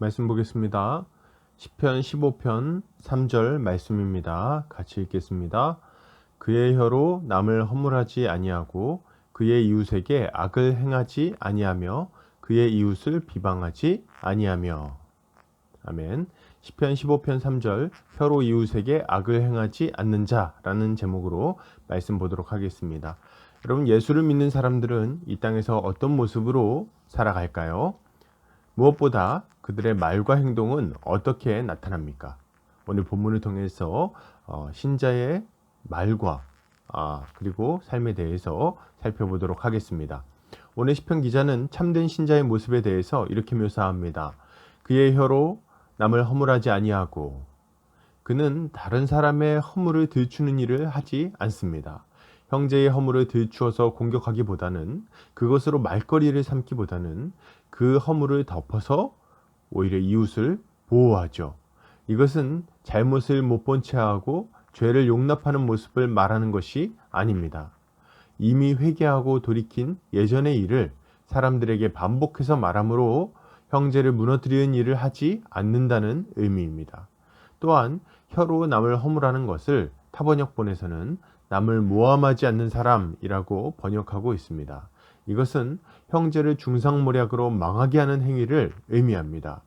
말씀 보겠습니다. 시편 15편 3절 말씀입니다. 같이 읽겠습니다. 그의 혀로 남을 허물하지 아니하고 그의 이웃에게 악을 행하지 아니하며 그의 이웃을 비방하지 아니하며. 아멘. 시편 15편 3절 혀로 이웃에게 악을 행하지 않는 자라는 제목으로 말씀 보도록 하겠습니다. 여러분, 예수를 믿는 사람들은 이 땅에서 어떤 모습으로 살아갈까요? 무엇보다 그들의 말과 행동은 어떻게 나타납니까? 오늘 본문을 통해서 신자의 말과 그리고 삶에 대해서 살펴보도록 하겠습니다. 오늘 시편 기자는 참된 신자의 모습에 대해서 이렇게 묘사합니다. 그의 혀로 남을 허물하지 아니하고 그는 다른 사람의 허물을 들추는 일을 하지 않습니다. 형제의 허물을 들추어서 공격하기보다는, 그것으로 말거리를 삼기보다는 그 허물을 덮어서 오히려 이웃을 보호하죠. 이것은 잘못을 못 본 채하고 죄를 용납하는 모습을 말하는 것이 아닙니다. 이미 회개하고 돌이킨 예전의 일을 사람들에게 반복해서 말함으로 형제를 무너뜨리는 일을 하지 않는다는 의미입니다. 또한 혀로 남을 허물하는 것을 타번역본에서는 남을 모함하지 않는 사람이라고 번역하고 있습니다. 이것은 형제를 중상모략으로 망하게 하는 행위를 의미합니다.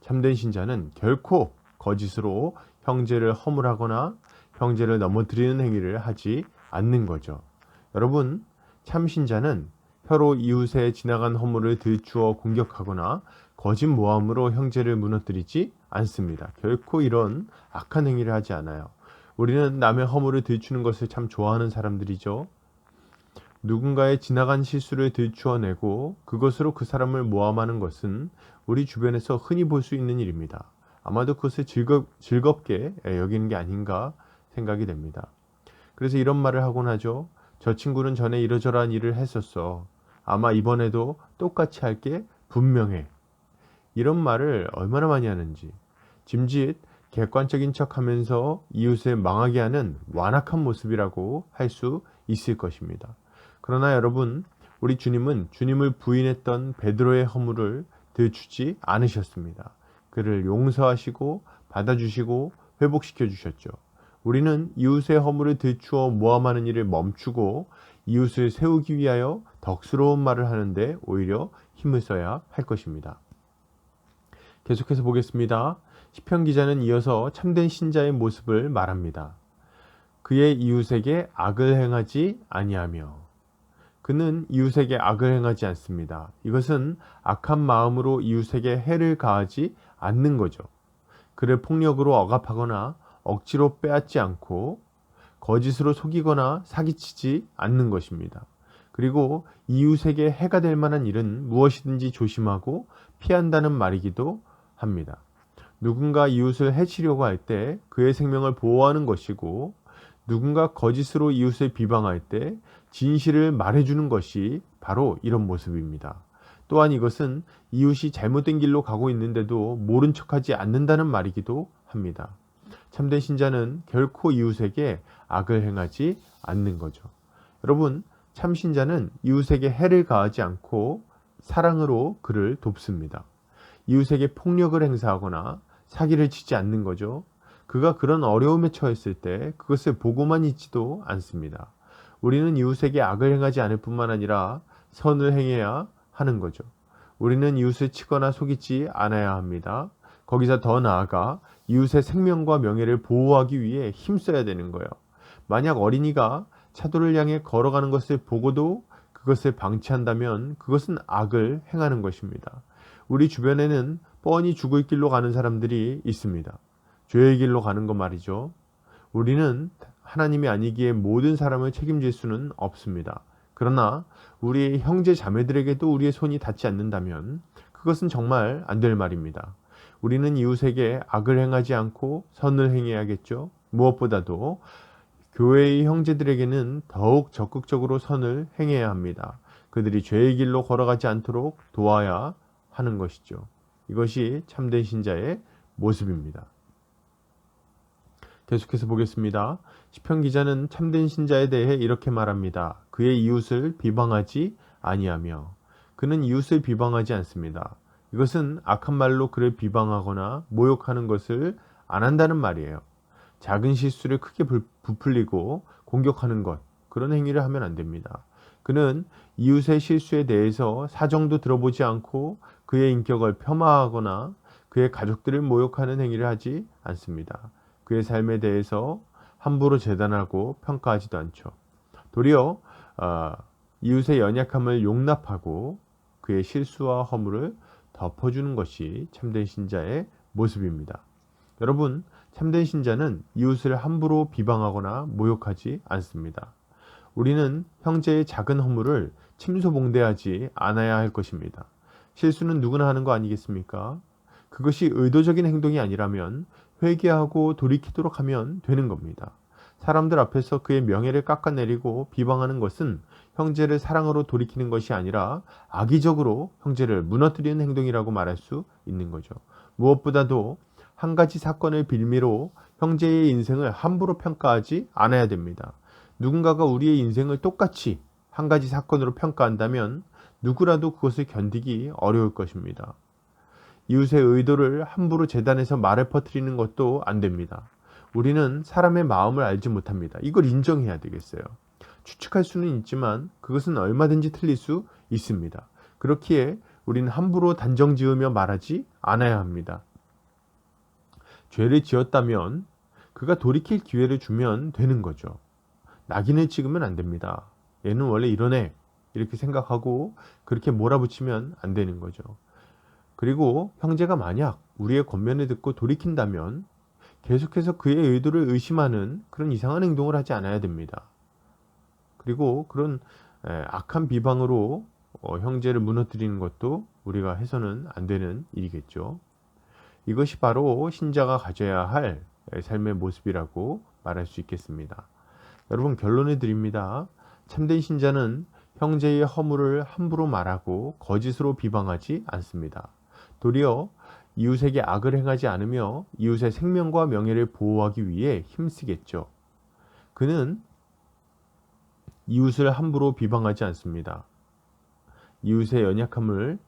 참된 신자는 결코 거짓으로 형제를 허물하거나 형제를 넘어뜨리는 행위를 하지 않는 거죠. 여러분, 참 신자는 혀로 이웃의 지나간 허물을 들추어 공격하거나 거짓 모함으로 형제를 무너뜨리지 않습니다. 결코 이런 악한 행위를 하지 않아요. 우리는 남의 허물을 들추는 것을 참 좋아하는 사람들이죠. 누군가의 지나간 실수를 들추어내고 그것으로 그 사람을 모함하는 것은 우리 주변에서 흔히 볼 수 있는 일입니다. 아마도 그것을 즐겁게 여기는 게 아닌가 생각이 됩니다. 그래서 이런 말을 하곤 하죠. 저 친구는 전에 이러저러한 일을 했었어. 아마 이번에도 똑같이 할 게 분명해. 이런 말을 얼마나 많이 하는지. 짐짓 객관적인 척하면서 이웃을 망하게 하는 완악한 모습이라고 할 수 있을 것입니다. 그러나 여러분, 우리 주님은 주님을 부인했던 베드로의 허물을 들추지 않으셨습니다. 그를 용서하시고 받아주시고 회복시켜 주셨죠. 우리는 이웃의 허물을 들추어 모함하는 일을 멈추고 이웃을 세우기 위하여 덕스러운 말을 하는데 오히려 힘을 써야 할 것입니다. 계속해서 보겠습니다. 시편 기자는 이어서 참된 신자의 모습을 말합니다. 그의 이웃에게 악을 행하지 아니하며. 그는 이웃에게 악을 행하지 않습니다. 이것은 악한 마음으로 이웃에게 해를 가하지 않는 거죠. 그를 폭력으로 억압하거나 억지로 빼앗지 않고 거짓으로 속이거나 사기치지 않는 것입니다. 그리고 이웃에게 해가 될 만한 일은 무엇이든지 조심하고 피한다는 말이기도 합니다. 누군가 이웃을 해치려고 할 때 그의 생명을 보호하는 것이고, 누군가 거짓으로 이웃을 비방할 때 진실을 말해주는 것이 바로 이런 모습입니다. 또한 이것은 이웃이 잘못된 길로 가고 있는데도 모른 척하지 않는다는 말이기도 합니다. 참된 신자는 결코 이웃에게 악을 행하지 않는 거죠. 여러분, 참 신자는 이웃에게 해를 가하지 않고 사랑으로 그를 돕습니다. 이웃에게 폭력을 행사하거나 사기를 치지 않는 거죠. 그가 그런 어려움에 처했을 때 그것을 보고만 있지도 않습니다. 우리는 이웃에게 악을 행하지 않을 뿐만 아니라 선을 행해야 하는 거죠. 우리는 이웃을 치거나 속이지 않아야 합니다. 거기서 더 나아가 이웃의 생명과 명예를 보호하기 위해 힘써야 되는 거예요. 만약 어린이가 차도를 향해 걸어가는 것을 보고도 그것을 방치한다면 그것은 악을 행하는 것입니다. 우리 주변에는 뻔히 죽을 길로 가는 사람들이 있습니다. 죄의 길로 가는 것 말이죠. 우리는 하나님이 아니기에 모든 사람을 책임질 수는 없습니다. 그러나 우리 형제 자매들에게도 우리의 손이 닿지 않는다면 그것은 정말 안 될 말입니다. 우리는 이웃에게 악을 행하지 않고 선을 행해야겠죠. 무엇보다도 교회의 형제들에게는 더욱 적극적으로 선을 행해야 합니다. 그들이 죄의 길로 걸어가지 않도록 도와야 하는 것이죠. 이것이 참된 신자의 모습입니다. 계속해서 보겠습니다. 시편 기자는 참된 신자에 대해 이렇게 말합니다. 그의 이웃을 비방하지 아니하며. 그는 이웃을 비방하지 않습니다. 이것은 악한 말로 그를 비방하거나 모욕하는 것을 안 한다는 말이에요. 작은 실수를 크게 부풀리고 공격하는 것, 그런 행위를 하면 안 됩니다. 그는 이웃의 실수에 대해서 사정도 들어보지 않고 그의 인격을 폄하하거나 그의 가족들을 모욕하는 행위를 하지 않습니다. 그의 삶에 대해서 함부로 재단하고 평가하지도 않죠. 도리어 이웃의 연약함을 용납하고 그의 실수와 허물을 덮어주는 것이 참된 신자의 모습입니다. 여러분, 참된 신자는 이웃을 함부로 비방하거나 모욕하지 않습니다. 우리는 형제의 작은 허물을 침소봉대하지 않아야 할 것입니다. 실수는 누구나 하는 거 아니겠습니까? 그것이 의도적인 행동이 아니라면 회개하고 돌이키도록 하면 되는 겁니다. 사람들 앞에서 그의 명예를 깎아내리고 비방하는 것은 형제를 사랑으로 돌이키는 것이 아니라 악의적으로 형제를 무너뜨리는 행동이라고 말할 수 있는 거죠. 무엇보다도 한 가지 사건을 빌미로 형제의 인생을 함부로 평가하지 않아야 됩니다. 누군가가 우리의 인생을 똑같이 한 가지 사건으로 평가한다면 누구라도 그것을 견디기 어려울 것입니다. 이웃의 의도를 함부로 재단해서 말을 퍼뜨리는 것도 안 됩니다. 우리는 사람의 마음을 알지 못합니다. 이걸 인정해야 되겠어요. 추측할 수는 있지만 그것은 얼마든지 틀릴 수 있습니다. 그렇기에 우리는 함부로 단정 지으며 말하지 않아야 합니다. 죄를 지었다면 그가 돌이킬 기회를 주면 되는 거죠. 낙인을 찍으면 안 됩니다. 얘는 원래 이러네 이렇게 생각하고 그렇게 몰아붙이면 안 되는 거죠. 그리고 형제가 만약 우리의 권면을 듣고 돌이킨다면 계속해서 그의 의도를 의심하는 그런 이상한 행동을 하지 않아야 됩니다. 그리고 그런 악한 비방으로 형제를 무너뜨리는 것도 우리가 해서는 안 되는 일이겠죠. 이것이 바로 신자가 가져야 할 삶의 모습이라고 말할 수 있겠습니다. 여러분, 결론을 드립니다. 참된 신자는 형제의 허물을 함부로 말하고 거짓으로 비방하지 않습니다. 도리어 이웃에게 악을 행하지 않으며 이웃의 생명과 명예를 보호하기 위해 힘쓰겠죠. 그는 이웃을 함부로 비방하지 않습니다. 이웃의 연약함을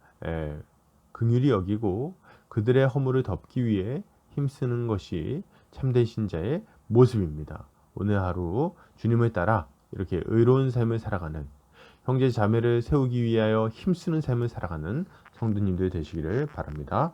긍휼히 여기고 그들의 허물을 덮기 위해 힘쓰는 것이 참된 신자의 모습입니다. 오늘 하루 주님을 따라 이렇게 의로운 삶을 살아가는, 형제 자매를 세우기 위하여 힘쓰는 삶을 살아가는 성도님들 되시기를 바랍니다.